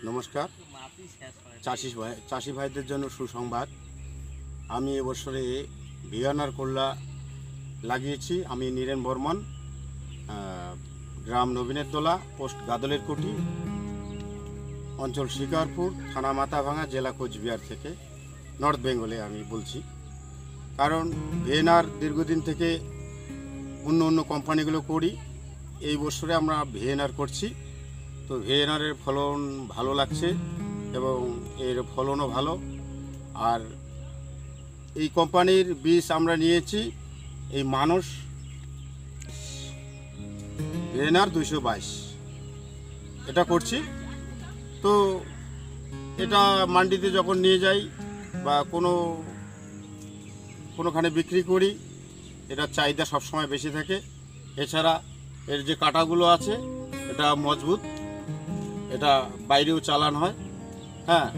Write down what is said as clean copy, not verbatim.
নমস্কার। চাষি ভাইদের জন্য সুসংবাদ। আমি এবছরে ভিগানার করলা লাগিয়েছি। আমি নীরেন বর্মন, গ্রাম নবীনেরতলা, পোস্ট গাদলের কুটি, অঞ্চল শিকারপুর, থানা মাথাভাঙা, জেলা কোচবিহার থেকে, নর্থ বেঙ্গলে আমি বলছি। কারণ ভিএনআর দীর্ঘদিন থেকে অন্য কোম্পানিগুলো করি, এই বছরে আমরা ভিএনআর করছি। তো ভিএনআরের ফলন ভালো লাগছে এবং এর ফলনও ভালো। আর এই কোম্পানির বীজ আমরা নিয়েছি, এই মানুষ ভিএনআর 222 এটা করছি। তো এটা মান্ডিতে যখন নিয়ে যাই বা কোনোখানে বিক্রি করি, এটার চাহিদা সবসময় বেশি থাকে। এছাড়া এর যে কাঁটাগুলো আছে এটা মজবুত, এটা বাইরেও চালান হয়। হ্যাঁ।